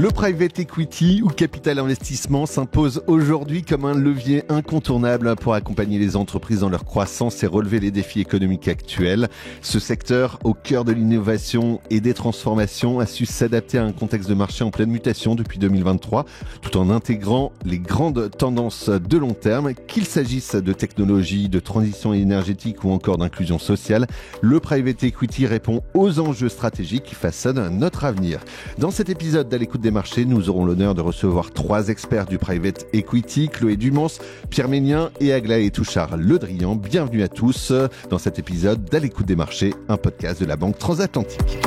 Le private equity ou capital investissement s'impose aujourd'hui comme un levier incontournable pour accompagner les entreprises dans leur croissance et relever les défis économiques actuels. Ce secteur, au cœur de l'innovation et des transformations, a su s'adapter à un contexte de marché en pleine mutation depuis 2023, tout en intégrant les grandes tendances de long terme, qu'il s'agisse de technologie, de transition énergétique ou encore d'inclusion sociale. Le private equity répond aux enjeux stratégiques qui façonnent notre avenir. Dans cet épisode d'À l'écoute des marchés, nous aurons l'honneur de recevoir 3 experts du private equity, Chloé Dumans, Pierre Ménien et Aglaé Touchard-Le Drian. Bienvenue à tous dans cet épisode d'À l'écoute des marchés, un podcast de la Banque Transatlantique.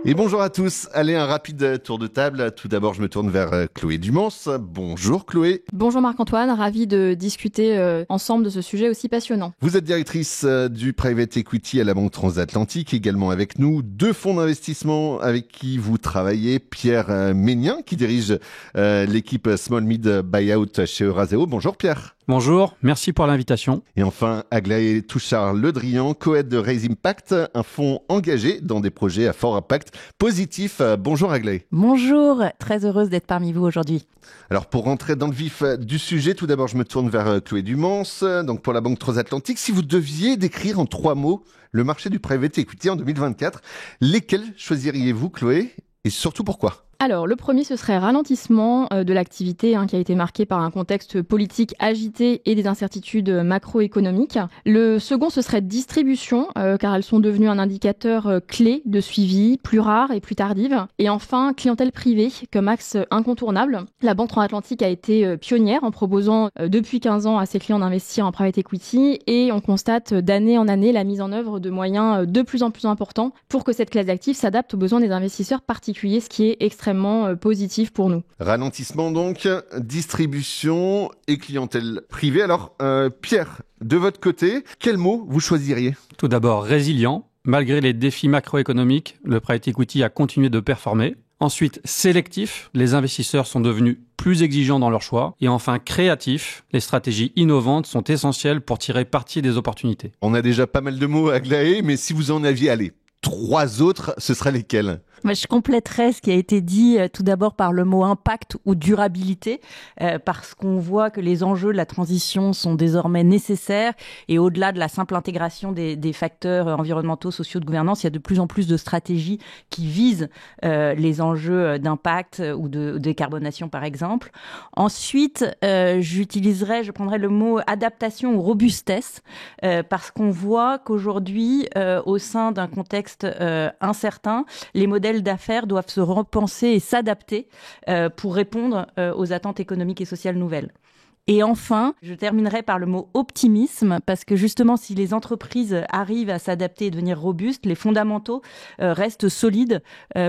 Et bonjour à tous. Allez, un rapide tour de table. Tout d'abord, je me tourne vers Chloé Dumans. Bonjour Chloé. Bonjour Marc-Antoine, ravi de discuter ensemble de ce sujet aussi passionnant. Vous êtes directrice du private equity à la Banque Transatlantique, également avec nous 2 fonds d'investissement avec qui vous travaillez. Pierre Ménien, qui dirige l'équipe Small Mid Buyout chez Eurazeo. Bonjour Pierre. Bonjour, merci pour l'invitation. Et enfin, Aglaé Touchard-Le Drian, co-head de Raise Impact, un fonds engagé dans des projets à fort impact positif. Bonjour Aglaé. Bonjour, très heureuse d'être parmi vous aujourd'hui. Alors pour rentrer dans le vif du sujet, tout d'abord je me tourne vers Chloé Dumans, donc pour la Banque Transatlantique. Si vous deviez décrire en 3 mots le marché du private equity en 2024, lesquels choisiriez-vous Chloé et surtout pourquoi ? Alors, le premier, ce serait ralentissement de l'activité qui a été marqué par un contexte politique agité et des incertitudes macroéconomiques. Le second, ce serait distribution, car elles sont devenues un indicateur clé de suivi, plus rare et plus tardive. Et enfin, clientèle privée comme axe incontournable. La Banque Transatlantique a été pionnière en proposant depuis 15 ans à ses clients d'investir en private equity et on constate d'année en année la mise en œuvre de moyens de plus en plus importants pour que cette classe d'actifs s'adapte aux besoins des investisseurs particuliers, ce qui est extrêmement positif pour nous. Ralentissement donc, distribution et clientèle privée. Alors Pierre, de votre côté, quel mot vous choisiriez ? Tout d'abord, résilient. Malgré les défis macroéconomiques, le private equity a continué de performer. Ensuite, sélectif. Les investisseurs sont devenus plus exigeants dans leurs choix. Et enfin, créatif. Les stratégies innovantes sont essentielles pour tirer parti des opportunités. On a déjà pas mal de mots à Aglaé, mais si vous en aviez, 3 autres, ce seraient lesquels ? Je compléterais ce qui a été dit tout d'abord par le mot impact ou durabilité, parce qu'on voit que les enjeux de la transition sont désormais nécessaires et au-delà de la simple intégration des facteurs environnementaux, sociaux, de gouvernance, il y a de plus en plus de stratégies qui visent les enjeux d'impact ou de décarbonation par exemple. Ensuite, je prendrais le mot adaptation ou robustesse, parce qu'on voit qu'aujourd'hui, au sein d'un contexte incertain, les modèles d'affaires doivent se repenser et s'adapter pour répondre aux attentes économiques et sociales nouvelles. Et enfin, je terminerai par le mot optimisme, parce que justement, si les entreprises arrivent à s'adapter et devenir robustes, les fondamentaux restent solides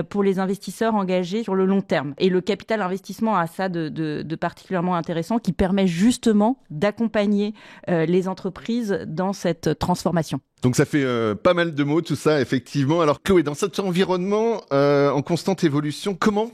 pour les investisseurs engagés sur le long terme. Et le capital investissement a ça de particulièrement intéressant, qui permet justement d'accompagner les entreprises dans cette transformation. Donc ça fait pas mal de mots tout ça, effectivement. Alors Chloé, dans cet environnement en constante évolution, comment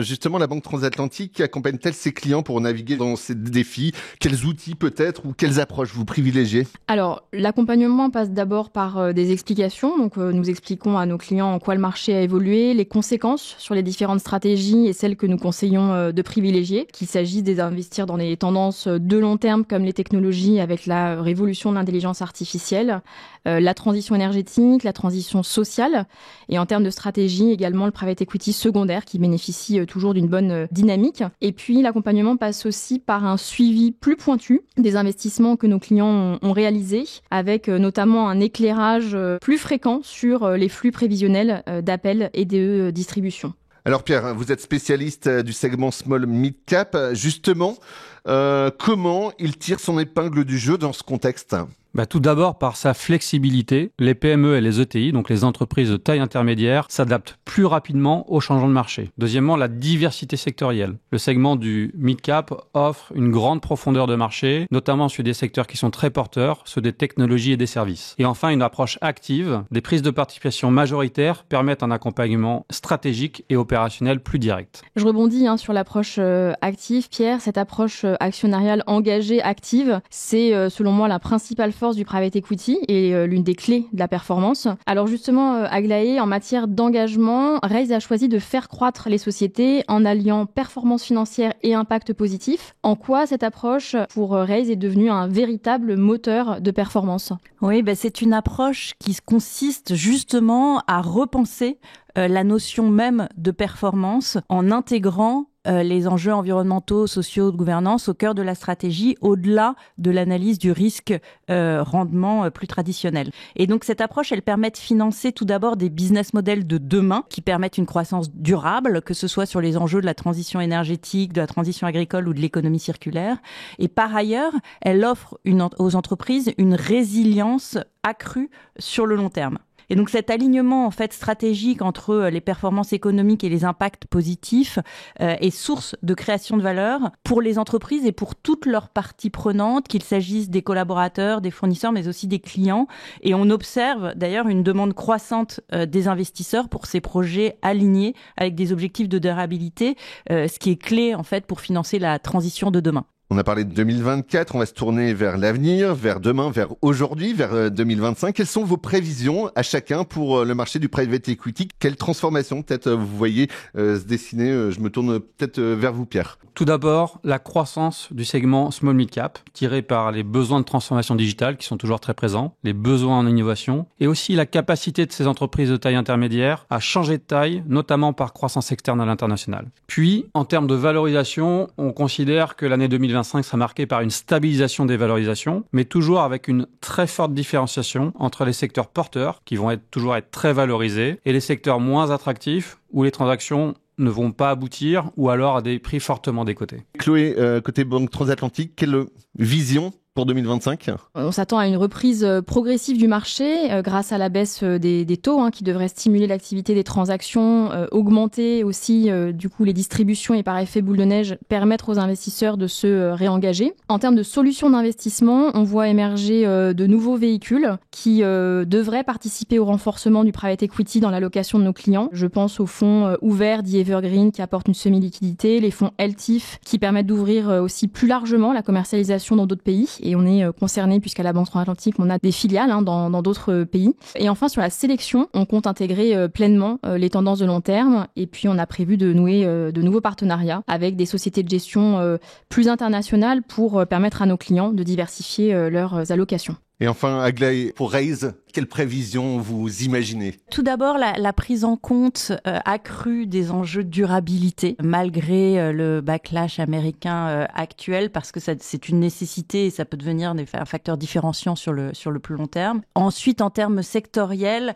justement la Banque Transatlantique accompagne-t-elle ses clients pour naviguer dans ces défis ? Quels outils peut-être ou quelles approches vous privilégiez ? Alors, l'accompagnement passe d'abord par des explications. Donc, nous expliquons à nos clients en quoi le marché a évolué, les conséquences sur les différentes stratégies et celles que nous conseillons de privilégier, qu'il s'agisse d'investir dans des tendances de long terme comme les technologies avec la révolution de l'intelligence artificielle, la transition énergétique, la transition sociale et en termes de stratégie également le private equity secondaire qui bénéficie toujours d'une bonne dynamique. Et puis l'accompagnement passe aussi par un suivi plus pointu des investissements que nos clients ont réalisés avec notamment un éclairage plus fréquent sur les flux prévisionnels d'appels et de distribution. Alors Pierre, vous êtes spécialiste du segment Small Mid Cap. Justement, comment il tire son épingle du jeu dans ce contexte ? Tout d'abord, par sa flexibilité, les PME et les ETI, donc les entreprises de taille intermédiaire, s'adaptent plus rapidement aux changements de marché. Deuxièmement, la diversité sectorielle. Le segment du mid-cap offre une grande profondeur de marché, notamment sur des secteurs qui sont très porteurs, ceux des technologies et des services. Et enfin, une approche active. Des prises de participation majoritaires permettent un accompagnement stratégique et opérationnel plus direct. Je rebondis sur l'approche active, Pierre. Cette approche actionnariale engagée, active, c'est selon moi la principale force du private equity et l'une des clés de la performance. Alors justement, Aglaé, en matière d'engagement, Raise a choisi de faire croître les sociétés en alliant performance financière et impact positif. En quoi cette approche pour Raise est devenue un véritable moteur de performance ? Oui, c'est une approche qui consiste justement à repenser la notion même de performance en intégrant les enjeux environnementaux, sociaux, de gouvernance au cœur de la stratégie, au-delà de l'analyse du risque rendement plus traditionnel. Et donc cette approche, elle permet de financer tout d'abord des business models de demain qui permettent une croissance durable, que ce soit sur les enjeux de la transition énergétique, de la transition agricole ou de l'économie circulaire. Et par ailleurs, elle offre aux entreprises une résilience accrue sur le long terme. Et donc cet alignement en fait stratégique entre les performances économiques et les impacts positifs est source de création de valeur pour les entreprises et pour toutes leurs parties prenantes, qu'il s'agisse des collaborateurs, des fournisseurs, mais aussi des clients. Et on observe d'ailleurs une demande croissante des investisseurs pour ces projets alignés avec des objectifs de durabilité, ce qui est clé en fait pour financer la transition de demain. On a parlé de 2024, on va se tourner vers l'avenir, vers demain, vers aujourd'hui, vers 2025. Quelles sont vos prévisions à chacun pour le marché du private equity ? Quelle transformation peut-être vous voyez se dessiner ? Je me tourne peut-être vers vous, Pierre. Tout d'abord, la croissance du segment small mid cap, tirée par les besoins de transformation digitale qui sont toujours très présents, les besoins en innovation, et aussi la capacité de ces entreprises de taille intermédiaire à changer de taille, notamment par croissance externe à l'international. Puis, en termes de valorisation, on considère que l'année 2025 sera marquée par une stabilisation des valorisations, mais toujours avec une très forte différenciation entre les secteurs porteurs, qui vont toujours être très valorisés, et les secteurs moins attractifs, où les transactions ne vont pas aboutir ou alors à des prix fortement décotés. Chloé, côté Banque Transatlantique, quelle vision pour 2025 ? On s'attend à une reprise progressive du marché grâce à la baisse des taux qui devrait stimuler l'activité des transactions, augmenter aussi du coup les distributions et par effet boule de neige permettre aux investisseurs de se réengager. En termes de solutions d'investissement, on voit émerger de nouveaux véhicules qui devraient participer au renforcement du private equity dans l'allocation de nos clients. Je pense aux fonds ouverts dits Evergreen qui apportent une semi-liquidité, les fonds LTIF qui permettent d'ouvrir aussi plus largement la commercialisation dans d'autres pays. Et on est concerné puisqu'à la Banque Transatlantique, on a des filiales dans d'autres pays. Et enfin, sur la sélection, on compte intégrer pleinement les tendances de long terme. Et puis, on a prévu de nouer de nouveaux partenariats avec des sociétés de gestion plus internationales pour permettre à nos clients de diversifier leurs allocations. Et enfin, Aglaé, pour Raise, quelles prévisions vous imaginez ? Tout d'abord, la prise en compte accrue des enjeux de durabilité, malgré le backlash américain actuel, parce que c'est une nécessité et ça peut devenir un facteur différenciant sur le plus long terme. Ensuite, en termes sectoriels,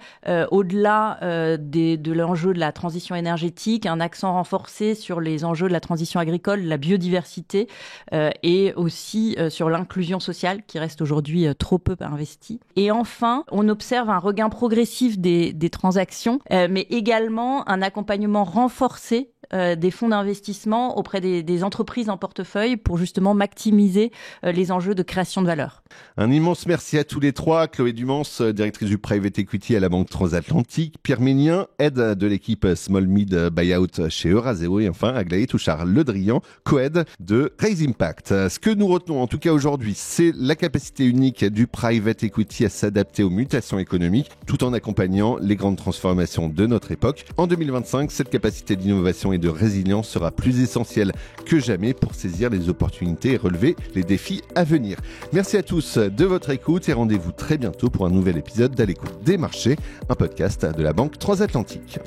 au-delà de l'enjeu de la transition énergétique, un accent renforcé sur les enjeux de la transition agricole, la biodiversité et aussi sur l'inclusion sociale qui reste aujourd'hui trop peu investi. Et enfin, on observe un regain progressif des transactions, mais également un accompagnement renforcé des fonds d'investissement auprès des entreprises en portefeuille pour justement maximiser les enjeux de création de valeur. Un immense merci à tous les trois. Chloé Dumans, directrice du Private Equity à la Banque Transatlantique. Pierre Ménien, aide de l'équipe Small Mid Buyout chez Eurazeo. Et enfin, Aglaé Touchard-Le Drian, co-aide de Raise Impact. Ce que nous retenons en tout cas aujourd'hui, c'est la capacité unique du Private Equity à s'adapter aux mutations économiques tout en accompagnant les grandes transformations de notre époque. En 2025, cette capacité d'innovation et de résilience sera plus essentielle que jamais pour saisir les opportunités et relever les défis à venir. Merci à tous de votre écoute et rendez-vous très bientôt pour un nouvel épisode d'À l'écoute des marchés, un podcast de la Banque Transatlantique.